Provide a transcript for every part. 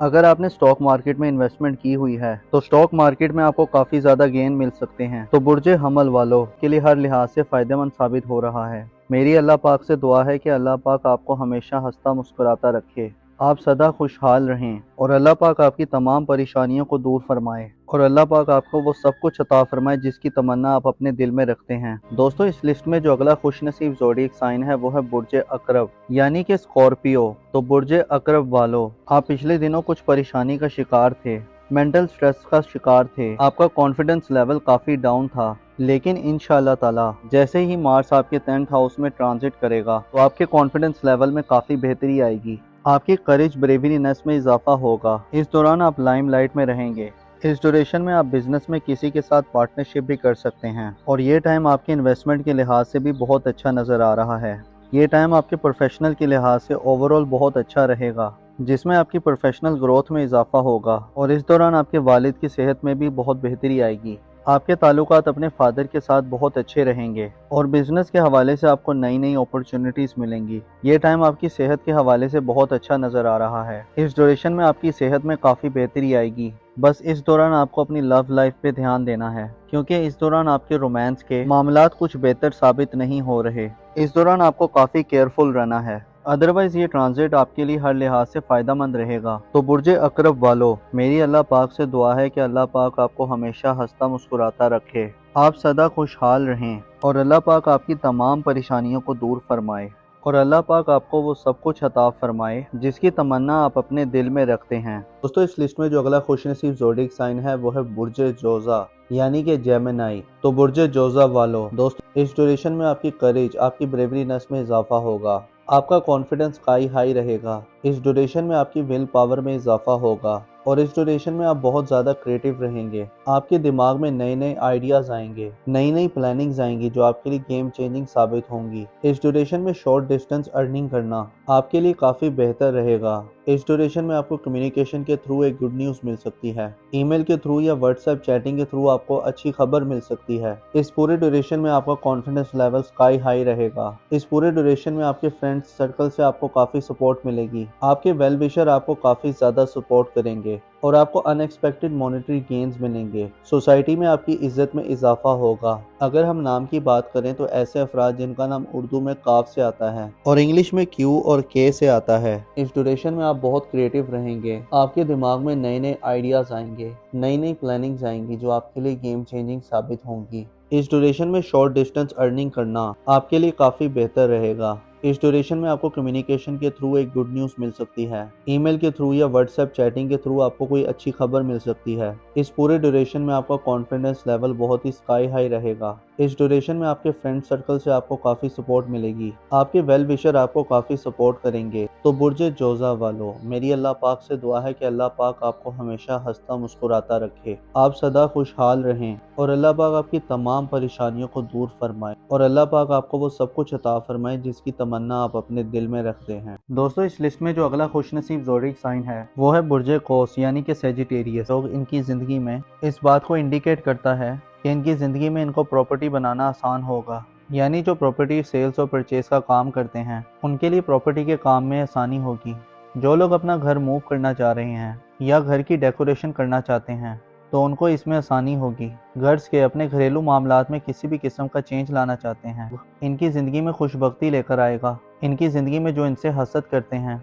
اگر آپ نے اسٹاک مارکیٹ میں انویسٹمنٹ کی ہوئی ہے تو اسٹاک مارکیٹ میں آپ کو کافی زیادہ گین مل سکتے ہیں، تو برج حمل والوں کے لیے ہر لحاظ سے فائدہ مند ثابت ہو رہا ہے۔ میری اللہ پاک سے دعا ہے کہ اللہ پاک آپ کو ہمیشہ ہنستا مسکراتا رکھے، آپ سدا خوشحال رہیں، اور اللہ پاک آپ کی تمام پریشانیوں کو دور فرمائے، اور اللہ پاک آپ کو وہ سب کچھ عطا فرمائے جس کی تمنا آپ اپنے دل میں رکھتے ہیں۔ دوستو، اس لسٹ میں جو اگلا خوش نصیب زوڈیک سائن ہے وہ ہے برج عقرب یعنی کہ اسکارپیو۔ تو برج عقرب والو، آپ پچھلے دنوں کچھ پریشانی کا شکار تھے، مینٹل سٹریس کا شکار تھے، آپ کا کانفیڈنس لیول کافی ڈاؤن تھا، لیکن انشاءاللہ تعالی جیسے ہی مارس آپ کے 10th ہاؤس میں ٹرانزٹ کرے گا تو آپ کے کانفیڈنس لیول میں کافی بہتری آئے گی، آپ کی کریج بریورینس میں اضافہ ہوگا، اس دوران آپ لائم لائٹ میں رہیں گے۔ اس ڈیوریشن میں آپ بزنس میں کسی کے ساتھ پارٹنرشپ بھی کر سکتے ہیں، اور یہ ٹائم آپ کے انویسٹمنٹ کے لحاظ سے بھی بہت اچھا نظر آ رہا ہے۔ یہ ٹائم آپ کے پروفیشنل کے لحاظ سے اوورال بہت اچھا رہے گا، جس میں آپ کی پروفیشنل گروتھ میں اضافہ ہوگا، اور اس دوران آپ کے والد کی صحت میں بھی بہت بہتری آئے گی۔ آپ کے تعلقات اپنے فادر کے ساتھ بہت اچھے رہیں گے، اور بزنس کے حوالے سے آپ کو نئی نئی اپرچونٹیز ملیں گی۔ یہ ٹائم آپ کی صحت کے حوالے سے بہت اچھا نظر آ رہا ہے، اس ڈیوریشن میں آپ کی صحت میں کافی بہتری آئے گی۔ بس اس دوران آپ کو اپنی لو لائف پہ دھیان دینا ہے، کیونکہ اس دوران آپ کے رومانس کے معاملات کچھ بہتر ثابت نہیں ہو رہے۔ اس دوران آپ کو کافی کیئرفل رہنا ہے، ادروائز یہ ٹرانزٹ آپ کے لیے ہر لحاظ سے فائدہ مند رہے گا۔ تو برج عقرب والو، میری اللہ پاک سے دعا ہے کہ اللہ پاک آپ کو ہمیشہ ہنستا مسکراتا رکھے، آپ سدا خوشحال رہیں، اور اللہ پاک آپ کی تمام پریشانیوں کو دور فرمائے، اور اللہ پاک آپ کو وہ سب کچھ عطا فرمائے جس کی تمنا آپ اپنے دل میں رکھتے ہیں۔ دوستو، اس لسٹ میں جو اگلا خوش نصیب زوڈیک سائن ہے وہ ہے برج جوزا یعنی کہ جیمنائی۔ تو برج جوزا والو، دوستو اس ڈیوریشن میں آپ کی کریج، آپ کی بریورینس میں اضافہ ہوگا، آپ کا کانفیڈنس ہائی رہے گا، اس ڈیوریشن میں آپ کی ول پاور میں اضافہ ہوگا، اور اس ڈیوریشن میں آپ بہت زیادہ کریٹیو رہیں گے، آپ کے دماغ میں نئے نئے آئیڈیاز آئیں گے، نئی نئی پلاننگز آئیں گی جو آپ کے لیے گیم چینجنگ ثابت ہوں گی۔ اس ڈیوریشن میں شارٹ ڈسٹینس ارننگ کرنا آپ کے لیے کافی بہتر رہے گا۔ اس ڈیوریشن میں آپ کو کمیونیکیشن کے تھرو ایک گڈ نیوز مل سکتی ہے، ای میل کے تھرو یا واٹس ایپ چیٹنگ کے تھرو آپ کو اچھی خبر مل سکتی ہے۔ اس پورے ڈیوریشن میں آپ کا کانفیڈنس لیول سکائی ہائی رہے گا۔ اس پورے ڈیوریشن میں آپ کے فرینڈز سرکل سے آپ کو کافی سپورٹ ملے گی، آپ کے ویل وشر آپ کو کافی زیادہ سپورٹ کریں گے، اور آپ کو ان ایکسپیکٹڈ مانیٹری گینز ملیں گے۔ سوسائٹی میں آپ کی عزت میں اضافہ ہوگا۔ اگر ہم نام کی بات کریں تو ایسے افراد جن کا نام اردو میں کاف سے آتا ہے اور انگلش میں کیو اور کے سے آتا ہے، اس ڈیوریشن میں آپ بہت کریٹیو رہیں گے، آپ کے دماغ میں نئے نئے آئیڈیاز آئیں گے، نئی نئی پلاننگز آئیں گی جو آپ کے لیے گیم چینجنگ ثابت ہوں گی۔ اس ڈیوریشن میں شارٹ ڈسٹینس ارننگ کرنا آپ کے لیے کافی بہتر رہے گا۔ اس ڈیوریشن میں آپ کو کمیونیکیشن کے تھرو ایک گڈ نیوز مل سکتی ہے، ای میل کے تھرو یا واٹس ایپ چیٹنگ کے تھرو آپ کو کوئی اچھی خبر مل سکتی ہے۔ اس پورے ڈیوریشن میں آپ کا کانفیڈنس لیول بہت ہی سکائی ہائی رہے گا۔ اس ڈیوریشن میں آپ کے فرینڈ سرکل سے آپ کو کافی سپورٹ ملے گی، آپ کے ویل وشر آپ کو کافی سپورٹ کریں گے۔ تو برج جوزا والو، میری اللہ پاک سے دعا ہے کہ اللہ پاک آپ کو ہمیشہ ہنستا مسکراتا رکھے، آپ سدا خوشحال رہیں، اور اللہ پاک آپ کی تمام پریشانیوں کو دور فرمائے، اور اللہ پاک آپ کو وہ سب کچھ عطا فرمائے جس کی تمنا آپ اپنے دل میں رکھتے ہیں۔ دوستو، اس لسٹ میں جو اگلا خوش نصیب زوڈیک سائن ہے وہ ہے برج قوس یعنی کہ سیجیٹیریس۔ لوگ ان کی زندگی میں اس بات کو انڈیکیٹ کرتا ہے کہ ان کی زندگی میں ان کو پراپرٹی بنانا آسان ہوگا، یعنی جو پراپرٹی سیلز اور پرچیز کا کام کرتے ہیں ان کے لیے پراپرٹی کے کام میں آسانی ہوگی۔ جو لوگ اپنا گھر موو کرنا چاہ رہے ہیں یا گھر کی ڈیکوریشن کرنا چاہتے ہیں تو ان کو اس میں آسانی ہوگی۔ گھرز کے اپنے گھریلو معاملات میں کسی بھی قسم کا چینج لانا چاہتے ہیں، ان کی زندگی میں خوش بختی لے کر آئے گا۔ ان کی زندگی میں جو ان سے حسد کرتے ہیں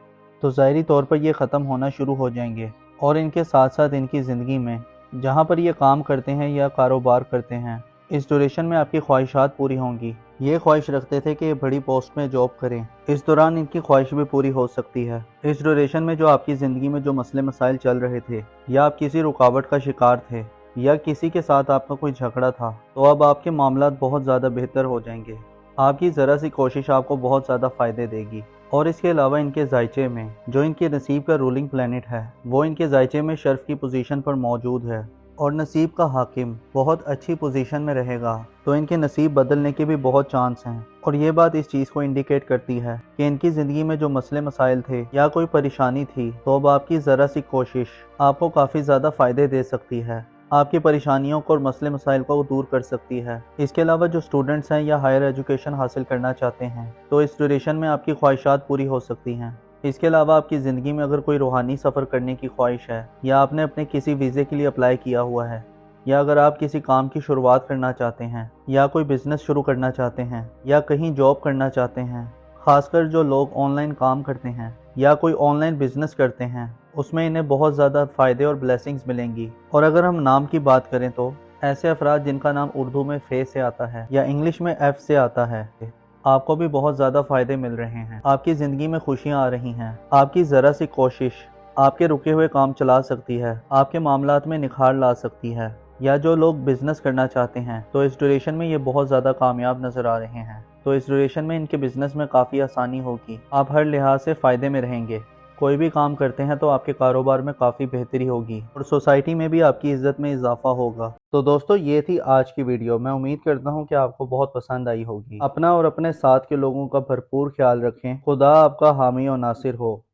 تو ظاہری طور پر یہ ختم ہونا شروع ہو جائیں گے، اور ان کے ساتھ ساتھ ان کی زندگی میں جہاں پر یہ کام کرتے ہیں یا کاروبار کرتے ہیں اس ڈیوریشن میں آپ کی خواہشات پوری ہوں گی۔ یہ خواہش رکھتے تھے کہ یہ بڑی پوسٹ میں جاب کریں، اس دوران ان کی خواہش بھی پوری ہو سکتی ہے۔ اس ڈیوریشن میں جو آپ کی زندگی میں جو مسئلے مسائل چل رہے تھے یا آپ کسی رکاوٹ کا شکار تھے یا کسی کے ساتھ آپ کا کوئی جھگڑا تھا تو اب آپ کے معاملات بہت زیادہ بہتر ہو جائیں گے۔ آپ کی ذرا سی کوشش آپ کو بہت زیادہ فائدے دے گی۔ اور اس کے علاوہ ان کے ذائچے میں جو ان کے نصیب کا رولنگ پلینٹ ہے وہ ان کے ذائچے میں شرف کی پوزیشن پر موجود ہے، اور نصیب کا حاکم بہت اچھی پوزیشن میں رہے گا، تو ان کے نصیب بدلنے کے بھی بہت چانس ہیں۔ اور یہ بات اس چیز کو انڈیکیٹ کرتی ہے کہ ان کی زندگی میں جو مسئلے مسائل تھے یا کوئی پریشانی تھی تو اب آپ کی ذرا سی کوشش آپ کو کافی زیادہ فائدے دے سکتی ہے، آپ کی پریشانیوں کو اور مسئلے مسائل کو دور کر سکتی ہے۔ اس کے علاوہ جو اسٹوڈنٹس ہیں یا ہائر ایجوکیشن حاصل کرنا چاہتے ہیں تو اس ڈیوریشن میں آپ کی خواہشات پوری ہو سکتی ہیں۔ اس کے علاوہ آپ کی زندگی میں اگر کوئی روحانی سفر کرنے کی خواہش ہے، یا آپ نے اپنے کسی ویزے کے لیے اپلائی کیا ہوا ہے، یا اگر آپ کسی کام کی شروعات کرنا چاہتے ہیں، یا کوئی بزنس شروع کرنا چاہتے ہیں، یا کہیں جاب کرنا چاہتے ہیں، خاص کر جو لوگ آن لائن کام کرتے ہیں یا کوئی آن لائن بزنس کرتے ہیں، اس میں انہیں بہت زیادہ فائدے اور بلیسنگز ملیں گی۔ اور اگر ہم نام کی بات کریں تو ایسے افراد جن کا نام اردو میں فے سے آتا ہے یا انگلش میں ایف سے آتا ہے، آپ کو بھی بہت زیادہ فائدے مل رہے ہیں۔ آپ کی زندگی میں خوشیاں آ رہی ہیں۔ آپ کی ذرا سی کوشش آپ کے رکے ہوئے کام چلا سکتی ہے، آپ کے معاملات میں نکھار لا سکتی ہے۔ یا جو لوگ بزنس کرنا چاہتے ہیں تو اس ڈیوریشن میں یہ بہت زیادہ کامیاب نظر آ رہے ہیں، تو اس ڈیوریشن میں ان کے بزنس میں کافی آسانی ہوگی۔ آپ ہر لحاظ سے فائدے میں رہیں گے۔ کوئی بھی کام کرتے ہیں تو آپ کے کاروبار میں کافی بہتری ہوگی اور سوسائٹی میں بھی آپ کی عزت میں اضافہ ہوگا۔ تو دوستو، یہ تھی آج کی ویڈیو۔ میں امید کرتا ہوں کہ آپ کو بہت پسند آئی ہوگی۔ اپنا اور اپنے ساتھ کے لوگوں کا بھرپور خیال رکھیں۔ خدا آپ کا حامی و ناصر ہو۔